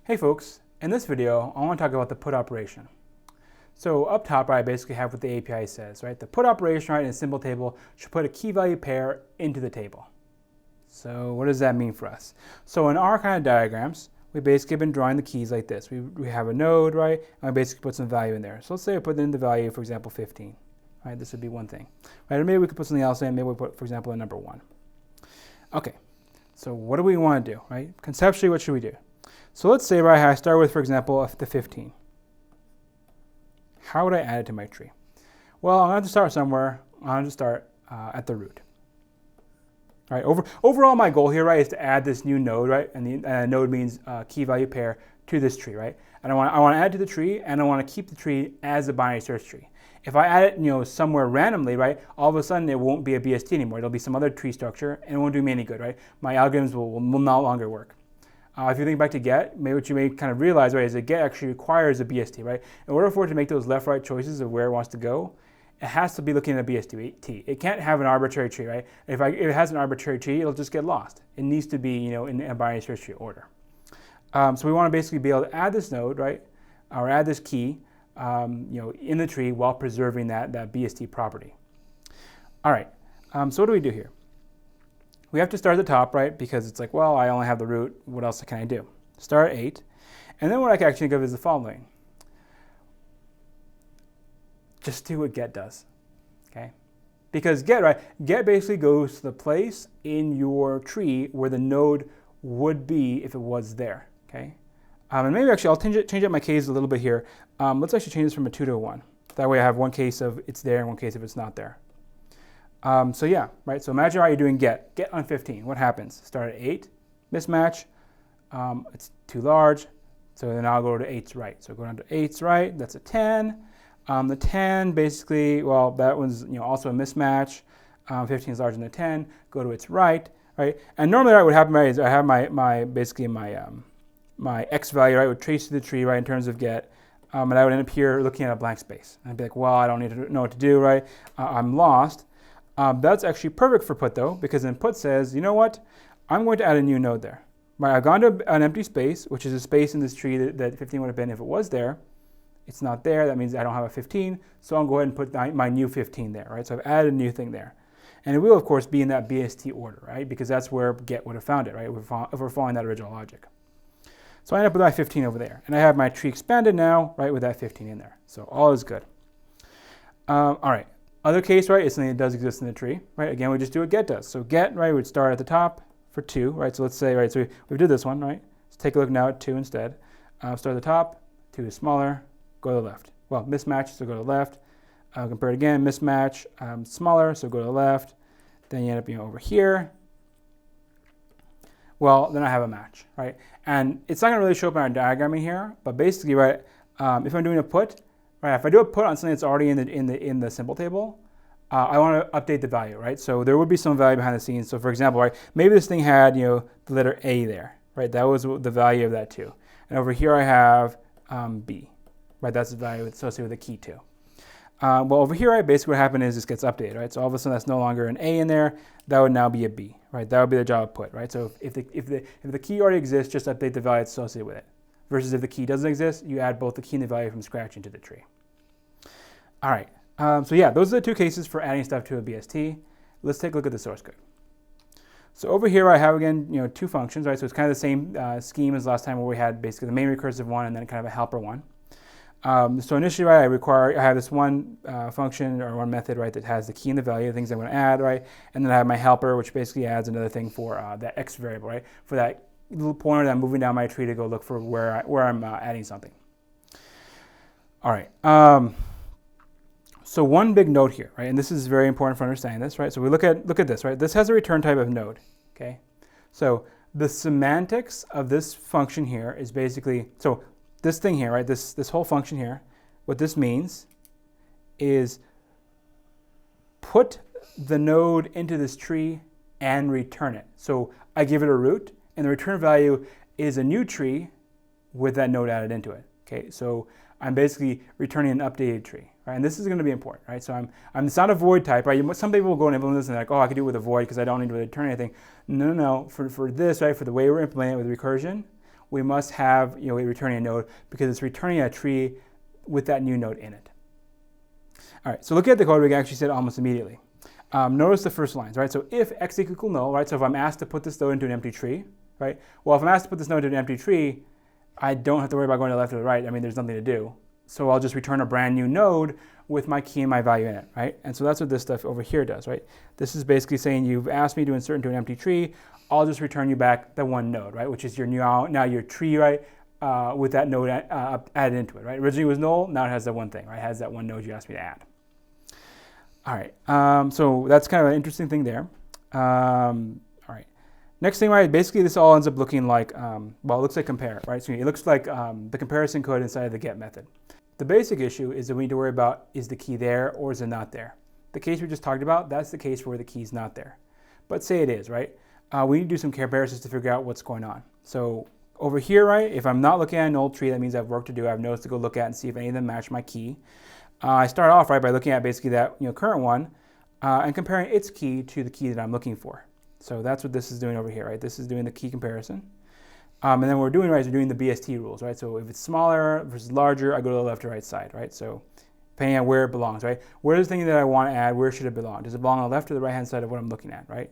Hey folks, in this video I want to talk about the put operation. So up top, right, I basically have what the API says, right? The put operation, right, in a symbol table should put a key value pair into the table. So what does that mean for us? So in our kind of diagrams, we basically have been drawing the keys like this. We have a node, right, and we basically put some value in there. So let's say I put in the value, for example, 15. Right, this would be one thing. Right, or maybe we could put something else in. Maybe we put, for example, a number 1. Okay, so what do we want to do, right? Conceptually, what should we do? So let's say, right, I start with, for example, the 15. How would I add it to my tree? Well, I'm going to have to start somewhere. I'm going to start at the root. Right. Overall, my goal here, right, is to add this new node, right, and the node means key value pair to this tree, right. And I want to add to the tree, and I want to keep the tree as a binary search tree. If I add it, somewhere randomly, right, all of a sudden it won't be a BST anymore. It'll be some other tree structure, and it won't do me any good, right. My algorithms will no longer work. If you think back to get, maybe what you may kind of realize, right, is that get actually requires a BST, right? In order for it to make those left-right choices of where it wants to go, it has to be looking at a BST. It can't have an arbitrary tree, right? If it has an arbitrary tree, it'll just get lost. It needs to be, in a binary search tree order. So we want to basically be able to add this node, right, or add this key, in the tree while preserving that BST property. All right. So what do we do here? We have to start at the top, right, because it's like, well, I only have the root. What else can I do? Start at 8. And then what I can actually give is the following. Just do what get does, okay? Because get, right, get basically goes to the place in your tree where the node would be if it was there, okay? And maybe actually I'll change up my case a little bit here. Let's actually change this from a 2 to a 1. That way I have one case of it's there and one case of it's not there. So yeah, right, so imagine how you're doing get on 15. What happens? Start at 8, mismatch, it's too large, so then I'll go to 8's right. So go down to 8's right, that's a 10. The 10 basically, well, that one's also a mismatch. 15 is larger than the 10, go to its right, right? And normally, right, what happens, right, is I have my x value, right, would trace to the tree, right, in terms of get, and I would end up here looking at a blank space. And I'd be like, well, I don't need to know what to do, right? I'm lost. That's actually perfect for put though, because then put says, you know what, I'm going to add a new node there. Right, I've gone to an empty space, which is a space in this tree that 15 would have been if it was there. It's not there, that means I don't have a 15, so I'll go ahead and put my new 15 there, right? So I've added a new thing there. And it will, of course, be in that BST order, right? Because that's where get would have found it, right? If we're following that original logic. So I end up with my 15 over there. And I have my tree expanded now, right, with that 15 in there. So all is good. All right. Other case, right, is something that does exist in the tree, right? Again, we just do what get does. So get, right, would start at the top for 2, right? So let's say, right, so we did this one, right? Let's take a look now at 2 instead. Start at the top, 2 is smaller, go to the left. Well, mismatch, so go to the left. Compare it again, mismatch, smaller, so go to the left. Then you end up over here. Well, then I have a match, right? And it's not going to really show up in our diagramming here, but basically, right, if I'm doing a put, right, if I do a put on something that's already in the symbol table, I want to update the value, right? So there would be some value behind the scenes. So for example, right, maybe this thing had the letter A there, right? That was the value of that 2. And over here I have B, right? That's the value associated with the key 2. Well, over here, right, basically what happened is this gets updated, right? So all of a sudden that's no longer an A in there. That would now be a B, right? That would be the job of put, right? So if the key already exists, just update the value associated with it. Versus if the key doesn't exist, you add both the key and the value from scratch into the tree. All right, so yeah, those are the 2 cases for adding stuff to a BST. Let's take a look at the source code. So over here I have, again, 2 functions, right? So it's kind of the same scheme as last time where we had basically the main recursive one and then kind of a helper one. So initially, right, I have this one function or one method, right, that has the key and the value, the things I want to add, right? And then I have my helper, which basically adds another thing for that x variable, right? For that little pointer that I'm moving down my tree to go look for where I'm adding something. All right. So one big note here, right? And this is very important for understanding this, right? So we look at this, right? This has a return type of node, okay? So the semantics of this function here is basically, so this thing here, right? This whole function here, what this means is put the node into this tree and return it. So I give it a root, and the return value is a new tree with that node added into it. Okay, so I'm basically returning an updated tree, right? And this is going to be important, right? So it's not a void type, right? Some people will go and implement this and they're like, oh, I can do it with a void because I don't need to return anything. No. For this, right? For the way we're implementing it with recursion, we must have it returning a node because it's returning a tree with that new node in it. All right, so looking at the code, we can actually see it almost immediately. Notice the first lines, right? So if x equals null, right? So if I'm asked to put this node into an empty tree, right? Well, if I'm asked to put this node into an empty tree, I don't have to worry about going to the left or the right. I mean, there's nothing to do. So I'll just return a brand new node with my key and my value in it, right? And so that's what this stuff over here does, right? This is basically saying you've asked me to insert into an empty tree. I'll just return you back the one node, right? Which is your now your tree, right? With that node added into it, right? Originally it was null, now it has that one thing, right? It has that one node you asked me to add. All right, so that's kind of an interesting thing there. All right, next thing, right? Basically, this all ends up looking like, well, it looks like compare, right? So it looks like the comparison code inside of the get method. The basic issue is that we need to worry about, is the key there or is it not there? The case we just talked about, that's the case where the key is not there. But say it is, right? We need to do some comparisons to figure out what's going on. So over here, right, if I'm not looking at an old tree, that means I have work to do. I have nodes to go look at and see if any of them match my key. I start off, right, by looking at basically that current one and comparing its key to the key that I'm looking for. So that's what this is doing over here, right? This is doing the key comparison. And then what we're doing, right, is we're doing the BST rules, right? So if it's smaller versus larger, I go to the left or right side, right? So depending on where it belongs, right? Where is the thing that I want to add? Where should it belong? Does it belong on the left or the right-hand side of what I'm looking at, right?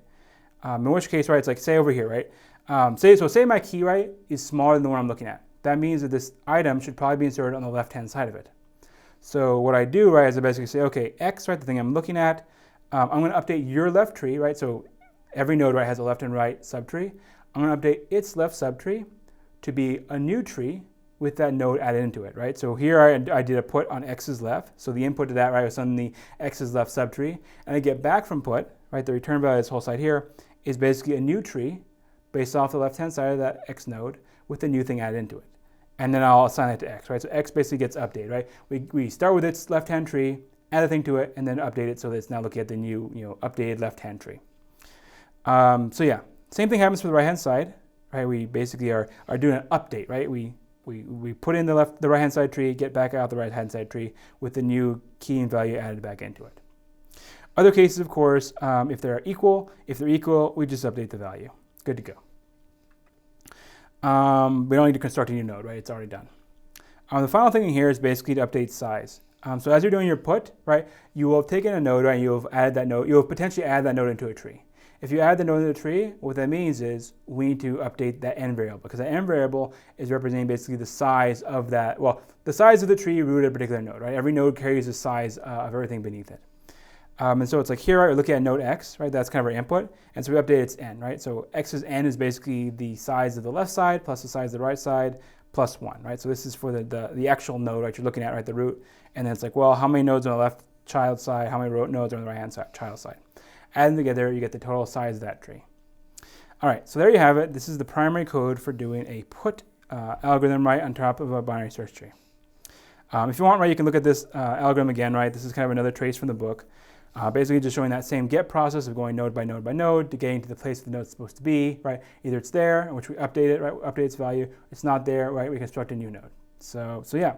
In which case, right, it's like, say over here, right? Say my key, right, is smaller than the one I'm looking at. That means that this item should probably be inserted on the left-hand side of it. So what I do, right, is I basically say, okay, X, right, the thing I'm looking at, I'm going to update your left tree, right? So every node, right, has a left and right subtree. I'm going to update its left subtree to be a new tree with that node added into it, right? So here I did a put on X's left. So the input to that, right, was on the X's left subtree. And I get back from put, right, the return value of this whole side here is basically a new tree based off the left-hand side of that X node with the new thing added into it. And then I'll assign it to X, right? So X basically gets updated, right? We start with its left-hand tree, add a thing to it, and then update it so that it's now looking at the new, updated left-hand tree. So yeah, same thing happens for the right-hand side, right? We basically are doing an update, right? We put in the right-hand side tree, get back out the right-hand side tree with the new key and value added back into it. Other cases, of course, if they're equal, we just update the value. Good to go. We don't need to construct a new node, right? It's already done. The final thing in here is basically to update size. So as you're doing your put, right, you will have taken a node, right, and you will have added that node. You will potentially add that node into a tree. If you add the node into the tree, what that means is we need to update that n variable because that n variable is representing basically the size of that, well, the size of the tree rooted at a particular node, right? Every node carries the size of everything beneath it. And so it's like here, right, we're looking at node x, right? That's kind of our input. And so we update its n, right? So x's n is basically the size of the left side plus the size of the right side plus 1, right? So this is for the actual node, right, you're looking at, right, the root. And then it's like, well, how many nodes on the left child side? How many nodes are on the right-hand side, child side? Add them together, you get the total size of that tree. All right, so there you have it. This is the primary code for doing a put algorithm, right, on top of a binary search tree. If you want, right, you can look at this algorithm again, right? This is kind of another trace from the book. Basically just showing that same get process of going node by node by node to getting to the place the node's supposed to be, right? Either it's there, in which we update it, right? Update its value. It's not there, right? We construct a new node. So yeah,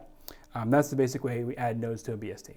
that's the basic way we add nodes to a BST.